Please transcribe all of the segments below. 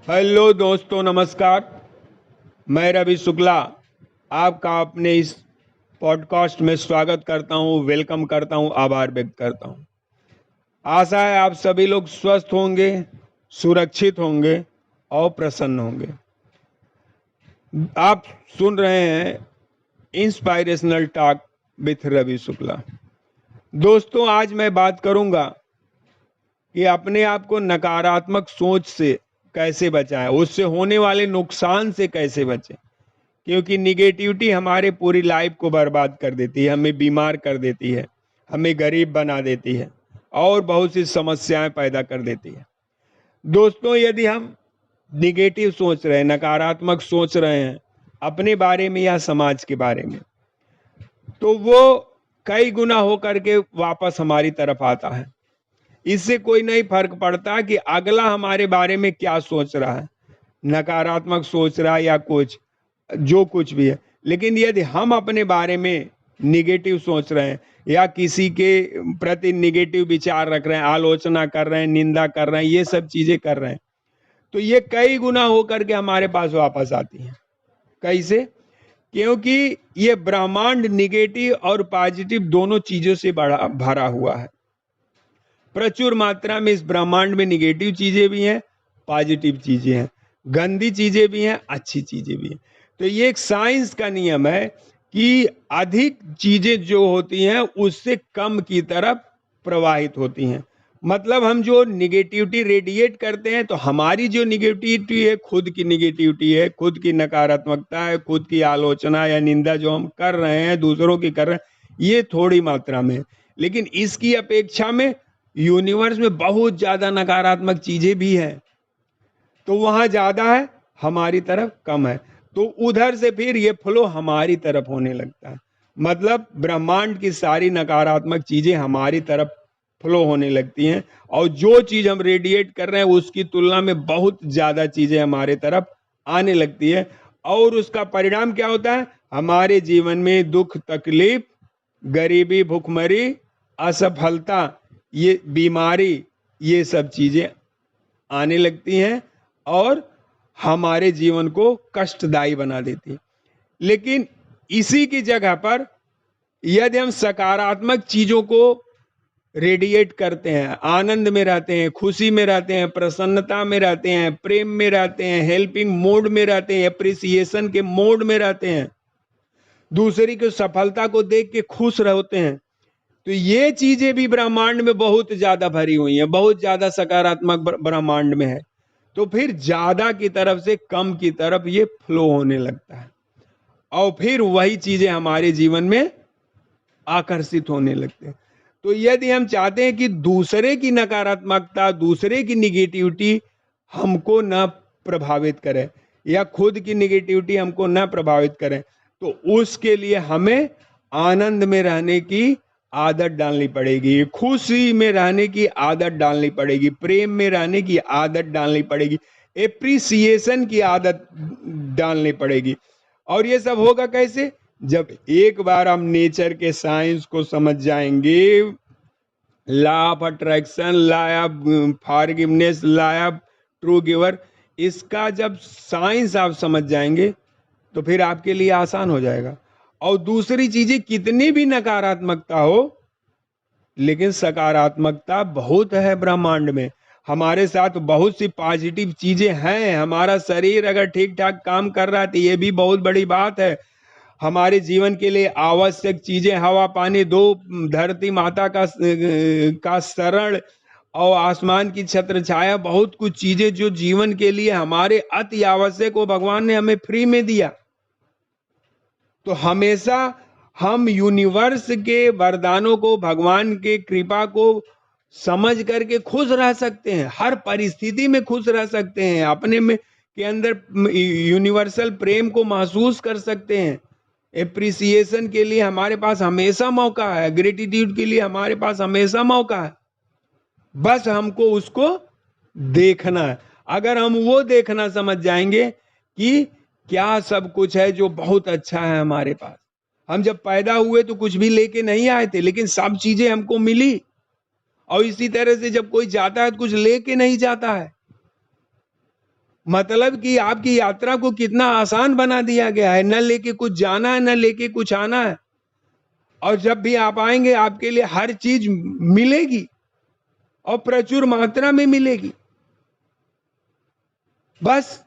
Hello दोस्तों, नमस्कार। मैं रवि शुक्ला आपका अपने इस पॉडकास्ट में स्वागत करता हूं, वेलकम करता हूं, आभार व्यक्त करता हूं। आशा है आप सभी लोग स्वस्थ होंगे, सुरक्षित होंगे और प्रसन्न होंगे। आप सुन रहे हैं inspirational talk with Ravi Shukla. दोस्तों, आज मैं बात करूंगा कि अपने आप को नकारात्मक सोच से कैसे बचाएं, उससे होने वाले नुकसान से कैसे बचें। क्योंकि निगेटिविटी हमारे पूरी लाइफ को बर्बाद कर देती है, हमें बीमार कर देती है, हमें गरीब बना देती है और बहुत सी समस्याएं पैदा कर देती है। दोस्तों, यदि हम निगेटिव सोच रहे हैं, नकारात्मक सोच रहे हैं अपने बारे में या समाज के बारे में, तो वो कई गुना होकर के वापस हमारी तरफ आता है। इससे कोई नहीं फर्क पड़ता कि अगला हमारे बारे में क्या सोच रहा है, नकारात्मक सोच रहा है या कुछ, जो कुछ भी है। लेकिन यदि हम अपने बारे में निगेटिव सोच रहे हैं या किसी के प्रति निगेटिव विचार रख रहे हैं, आलोचना कर रहे हैं, निंदा कर रहे हैं, ये सब चीजें कर रहे हैं, तो ये कई गुना होकर के हमारे पास वापस आती हैं। कैसे? क्योंकि ये ब्रह्मांड निगेटिव और पॉजिटिव दोनों चीजों से भरा हुआ है। प्रचुर मात्रा में इस ब्रह्मांड में निगेटिव चीजें भी हैं, पॉजिटिव चीजें हैं, गंदी चीजें भी हैं, अच्छी चीजें भी हैं। तो ये एक साइंस का नियम है कि अधिक चीजें जो होती हैं उससे कम की तरफ प्रवाहित होती हैं। मतलब हम जो निगेटिविटी रेडिएट करते हैं, तो हमारी जो निगेटिविटी है, खुद की निगेटिविटी है, खुद की नकारात्मकता है, खुद की आलोचना या निंदा जो हम कर रहे हैं, दूसरों की कर रहे हैं, ये थोड़ी मात्रा में है। लेकिन इसकी अपेक्षा में यूनिवर्स में बहुत ज्यादा नकारात्मक चीजें भी हैं, तो वहां ज्यादा है, हमारी तरफ कम है, तो उधर से फिर ये फ्लो हमारी तरफ होने लगता है। मतलब ब्रह्मांड की सारी नकारात्मक चीजें हमारी तरफ फ्लो होने लगती हैं, और जो चीज हम रेडिएट कर रहे हैं उसकी तुलना में बहुत ज्यादा चीजें हमारे तरफ आने लगती है। और उसका परिणाम क्या होता है? हमारे जीवन में दुख, तकलीफ, गरीबी, भुखमरी, असफलता, ये बीमारी, ये सब चीजें आने लगती हैं और हमारे जीवन को कष्टदायी बना देती है। लेकिन इसी की जगह पर यदि हम सकारात्मक चीजों को रेडिएट करते हैं, आनंद में रहते हैं, खुशी में रहते हैं, प्रसन्नता में रहते हैं, प्रेम में रहते हैं, हेल्पिंग मोड में रहते हैं, एप्रिसिएशन के मोड में रहते हैं, दूसरी की सफलता को देख के खुश रहते हैं, तो ये चीजें भी ब्रह्मांड में बहुत ज्यादा भरी हुई हैं, बहुत ज्यादा सकारात्मक ब्रह्मांड में है। तो फिर ज्यादा की तरफ से कम की तरफ ये फ्लो होने लगता है और फिर वही चीजें हमारे जीवन में आकर्षित होने लगते हैं। तो यदि हम चाहते हैं कि दूसरे की नकारात्मकता, दूसरे की निगेटिविटी हमको न प्रभावित करे या खुद की निगेटिविटी हमको न प्रभावित करे, तो उसके लिए हमें आनंद में रहने की आदत डालनी पड़ेगी, खुशी में रहने की आदत डालनी पड़ेगी, प्रेम में रहने की आदत डालनी पड़ेगी, एप्रिसिएशन की आदत डालनी पड़ेगी। और ये सब होगा कैसे? जब एक बार हम नेचर के साइंस को समझ जाएंगे, law of attraction, law of forgiveness, law of true giver, इसका जब साइंस आप समझ जाएंगे तो फिर आपके लिए आसान हो जाएगा। और दूसरी चीजें, कितनी भी नकारात्मकता हो, लेकिन सकारात्मकता बहुत है ब्रह्मांड में। हमारे साथ बहुत सी पॉजिटिव चीजें हैं। हमारा शरीर अगर ठीक ठाक काम कर रहा है तो ये भी बहुत बड़ी बात है। हमारे जीवन के लिए आवश्यक चीजें, हवा, पानी, दो, धरती माता का शरण और आसमान की छत्र छाया, बहुत कुछ चीजें जो जीवन के लिए हमारे अति आवश्यक हो, भगवान ने हमें फ्री में दिया। तो हमेशा हम यूनिवर्स के वरदानों को, भगवान के कृपा को समझ करके खुश रह सकते हैं, हर परिस्थिति में खुश रह सकते हैं, अपने में के अंदर यूनिवर्सल प्रेम को महसूस कर सकते हैं। एप्रिसिएशन के लिए हमारे पास हमेशा मौका है, ग्रेटिट्यूड के लिए हमारे पास हमेशा मौका है, बस हमको उसको देखना है। अगर हम वो देखना समझ जाएंगे कि क्या सब कुछ है जो बहुत अच्छा है हमारे पास। हम जब पैदा हुए तो कुछ भी लेके नहीं आए थे, लेकिन सब चीजें हमको मिली। और इसी तरह से जब कोई जाता है तो कुछ लेके नहीं जाता है, मतलब कि आपकी यात्रा को कितना आसान बना दिया गया है। न लेके कुछ जाना है, न लेके कुछ आना है, और जब भी आप आएंगे आपके लिए हर चीज मिलेगी और प्रचुर मात्रा में मिलेगी। बस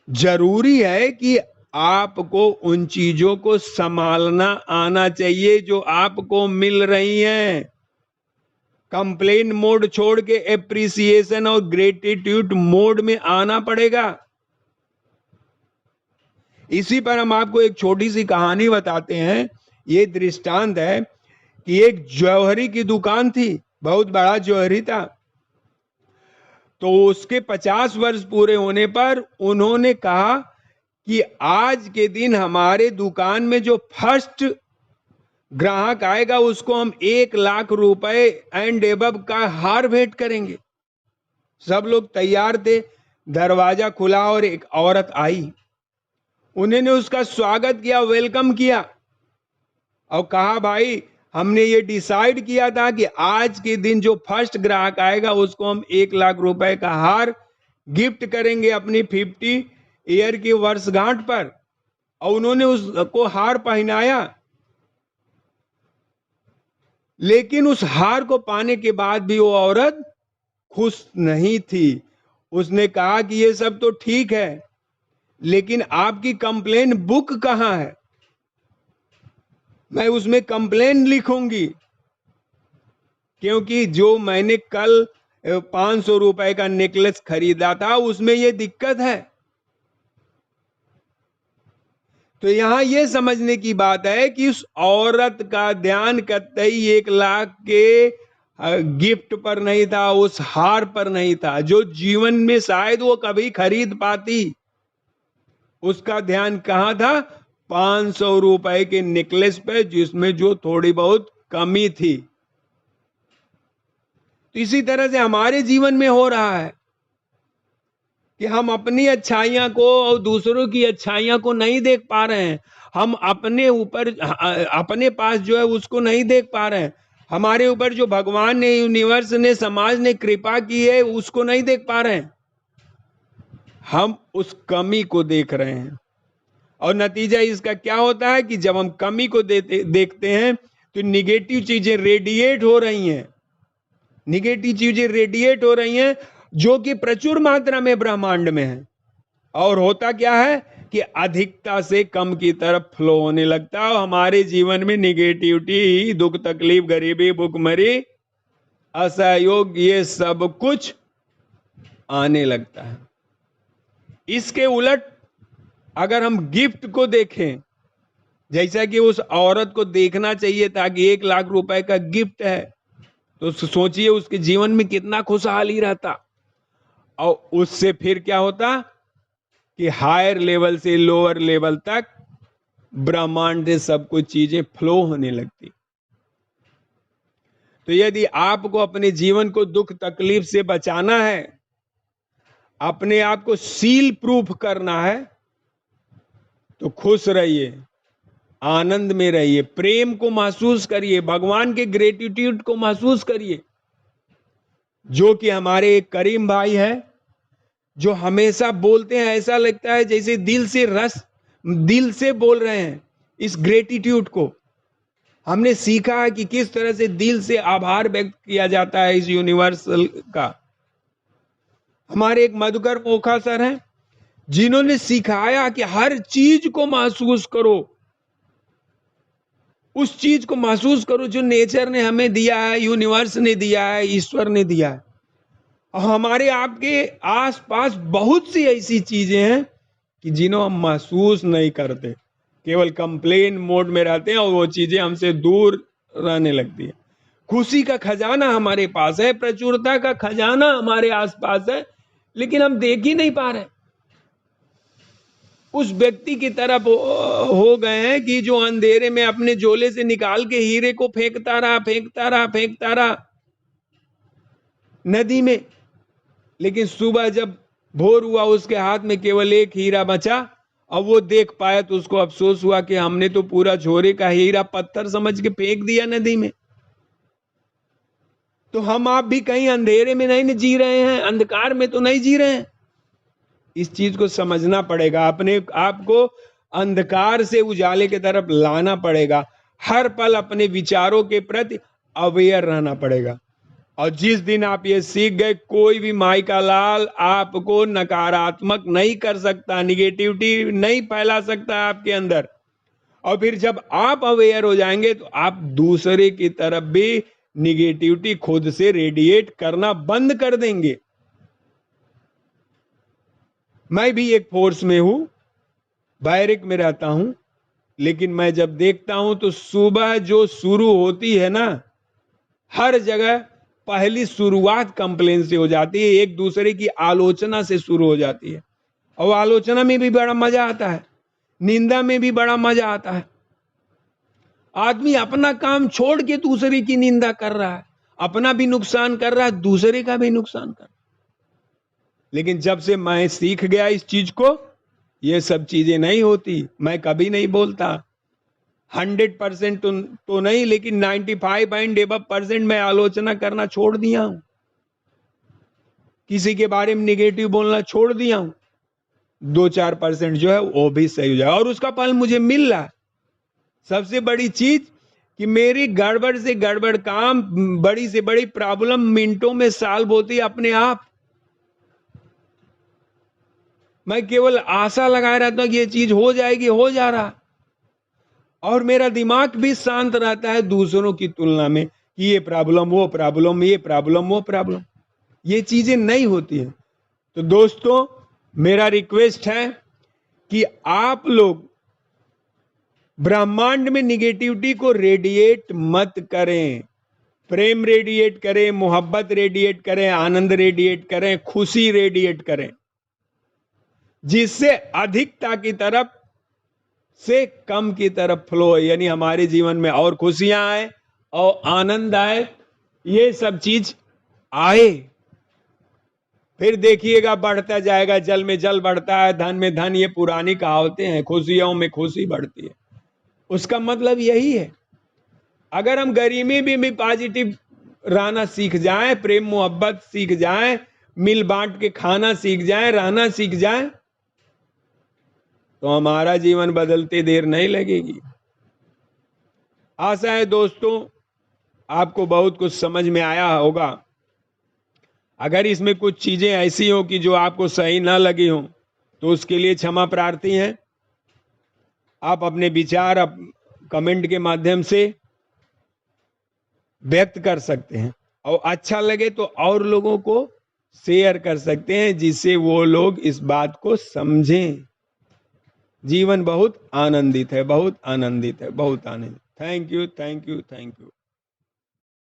जरूरी है कि आपको उन चीजों को संभालना आना चाहिए जो आपको मिल रही हैं। कंप्लेन मोड छोड़ के एप्रिसिएशन और ग्रेटिट्यूड मोड में आना पड़ेगा। इसी पर हम आपको एक छोटी सी कहानी बताते हैं। ये दृष्टांत है कि एक जौहरी की दुकान थी, बहुत बड़ा जौहरी था। तो उसके 50 वर्ष पूरे होने पर उन्होंने कहा कि आज के दिन हमारे दुकान में जो फर्स्ट ग्राहक आएगा उसको हम 1,00,000 रुपए एंड एबव का हार भेंट करेंगे। सब लोग तैयार थे। दरवाजा खुला और एक औरत आई। उन्होंने उसका स्वागत किया, वेलकम किया और कहा, भाई हमने ये डिसाइड किया था कि आज के दिन जो फर्स्ट ग्राहक आएगा उसको हम 1,00,000 रुपए का हार गिफ्ट करेंगे अपनी 50 ईयर की वर्षगांठ पर। और उन्होंने उसको हार पहनाया। लेकिन उस हार को पाने के बाद भी वो औरत खुश नहीं थी। उसने कहा कि ये सब तो ठीक है, लेकिन आपकी कंप्लेन बुक कहां है? मैं उसमें कंप्लेन लिखूंगी, क्योंकि जो मैंने कल 500 रुपए का नेकलेस खरीदा था उसमें ये दिक्कत है। तो यहां यह समझने की बात है कि उस औरत का ध्यान कतई 1,00,000 के गिफ्ट पर नहीं था, उस हार पर नहीं था जो जीवन में शायद वो कभी खरीद पाती। उसका ध्यान कहां था? 500 रुपए के नेकलेस पे, जिसमें जो थोड़ी बहुत कमी थी। तो इसी तरह से हमारे जीवन में हो रहा है कि हम अपनी अच्छाइयां को और दूसरों की अच्छाइयां को नहीं देख पा रहे हैं। हम अपने ऊपर, अपने पास जो है उसको नहीं देख पा रहे हैं। हमारे ऊपर जो भगवान ने, यूनिवर्स ने, समाज ने कृपा की है उसको नहीं देख पा रहे हैं। हम उस कमी को देख रहे हैं और नतीजा इसका क्या होता है कि जब हम कमी को देखते हैं तो निगेटिव चीजें रेडिएट हो रही हैं। निगेटिव चीजें रेडिएट हो रही हैं जो कि प्रचुर मात्रा में ब्रह्मांड में है। और होता क्या है कि अधिकता से कम की तरफ फ्लो होने लगता है। हमारे जीवन में निगेटिविटी, दुख तकलीफ, गरीबी, भुखमरी, असहयोग, ये सब कुछ आने लगता है। इसके उलट अगर हम गिफ्ट को देखें, जैसा कि उस औरत को देखना चाहिए था कि 1,00,000 रुपए का गिफ्ट है, तो सोचिए उसके जीवन में कितना खुशहाली रहता। और उससे फिर क्या होता कि हायर लेवल से लोअर लेवल तक ब्रह्मांड से सब कुछ चीजें फ्लो होने लगती। तो यदि आपको अपने जीवन को दुख तकलीफ से बचाना है, अपने आप को सील प्रूफ करना है, तो खुश रहिए, आनंद में रहिए, प्रेम को महसूस करिए, भगवान के ग्रेटिट्यूड को महसूस करिए। जो कि हमारे एक करीम भाई है जो हमेशा बोलते हैं, ऐसा लगता है जैसे दिल से बोल रहे हैं इस ग्रेटिट्यूड को। हमने सीखा है कि किस तरह से दिल से आभार व्यक्त किया जाता है इस यूनिवर्सल का। हमारे एक मधुकर मोखा सर हैं जिन्होंने सिखाया कि हर चीज को महसूस करो, उस चीज को महसूस करो जो नेचर ने हमें दिया है, यूनिवर्स ने दिया है, ईश्वर ने दिया है। और हमारे आपके आसपास बहुत सी ऐसी चीजें हैं कि जिन्हें हम महसूस नहीं करते, केवल कंप्लेन मोड में रहते हैं और वो चीजें हमसे दूर रहने लगती है। खुशी का खजाना हमारे पास है, प्रचुरता का खजाना हमारे आसपास है, लेकिन हम देख ही नहीं पा रहे। उस व्यक्ति की तरफ हो गए हैं कि जो अंधेरे में अपने झोले से निकाल के हीरे को फेंकता रहा नदी में, लेकिन सुबह जब भोर हुआ उसके हाथ में केवल एक हीरा बचा और वो देख पाया तो उसको अफसोस हुआ कि हमने तो पूरा झोरे का हीरा पत्थर समझ के फेंक दिया नदी में। तो हम आप भी कहीं अंधेरे में नहीं जी रहे हैं, अंधकार में तो नहीं जी रहे हैं। इस चीज को समझना पड़ेगा, अपने आप को अंधकार से उजाले की तरफ लाना पड़ेगा, हर पल अपने विचारों के प्रति अवेयर रहना पड़ेगा। और जिस दिन आप ये सीख गए, कोई भी माई का लाल आपको नकारात्मक नहीं कर सकता, निगेटिविटी नहीं फैला सकता आपके अंदर। और फिर जब आप अवेयर हो जाएंगे तो आप दूसरे की तरफ भी निगेटिविटी खुद से रेडिएट करना बंद कर देंगे। मैं भी एक फोर्स में हूं, बैरिक में रहता हूं, लेकिन मैं जब देखता हूं तो सुबह जो शुरू होती है ना, हर जगह पहली शुरुआत कंप्लेन से हो जाती है, एक दूसरे की आलोचना से शुरू हो जाती है। और आलोचना में भी बड़ा मजा आता है, निंदा में भी बड़ा मजा आता है। आदमी अपना काम छोड़ के दूसरे की निंदा कर रहा है, अपना भी नुकसान कर रहा है, दूसरे का भी नुकसान कर रहा है। लेकिन जब से मैं सीख गया इस चीज को, ये सब चीजें नहीं होती। मैं कभी नहीं बोलता, 100% तो नहीं, लेकिन 95% मैं आलोचना करना छोड़ दिया हूं, किसी के बारे में निगेटिव बोलना छोड़ दिया हूं। 2-4% जो है वो भी सही हो जाए, और उसका फल मुझे मिल रहा है। सबसे बड़ी चीज कि मेरी गड़बड़ से गड़बड़ काम, बड़ी से बड़ी प्रॉब्लम मिनटों में सॉल्व होती है अपने आप। मैं केवल आशा लगाए रहता हूं कि ये चीज हो जाएगी, हो जा रहा, और मेरा दिमाग भी शांत रहता है दूसरों की तुलना में कि ये प्रॉब्लम, वो प्रॉब्लम, ये प्रॉब्लम, वो प्रॉब्लम, ये चीजें नहीं होती हैं। तो दोस्तों, मेरा रिक्वेस्ट है कि आप लोग ब्रह्मांड में निगेटिविटी को रेडिएट मत करें, प्रेम रेडिएट करें, मोहब्बत रेडिएट करें, आनंद रेडिएट करें, खुशी रेडिएट करें, जिससे अधिकता की तरफ से कम की तरफ फ्लो है, यानी हमारे जीवन में और खुशियां आए और आनंद आए, ये सब चीज आए। फिर देखिएगा बढ़ता जाएगा, जल में जल बढ़ता है, धन में धन, ये पुरानी कहावतें हैं, खुशियों में खुशी बढ़ती है। उसका मतलब यही है, अगर हम गरीबी में भी पॉजिटिव रहना सीख जाएं, प्रेम मोहब्बत सीख जाएं, मिल बांट के खाना सीख जाएं, रहना सीख जाएं, तो हमारा जीवन बदलते देर नहीं लगेगी। आशा है दोस्तों आपको बहुत कुछ समझ में आया होगा। अगर इसमें कुछ चीजें ऐसी हो कि जो आपको सही ना लगी हो, तो उसके लिए क्षमा प्रार्थी हैं। आप अपने विचार कमेंट के माध्यम से व्यक्त कर सकते हैं, और अच्छा लगे तो और लोगों को शेयर कर सकते हैं, जिससे वो लोग इस बात को समझें। जीवन बहुत आनंदित है, बहुत आनंदित है, बहुत आनंदित। Thank you, thank you, thank you.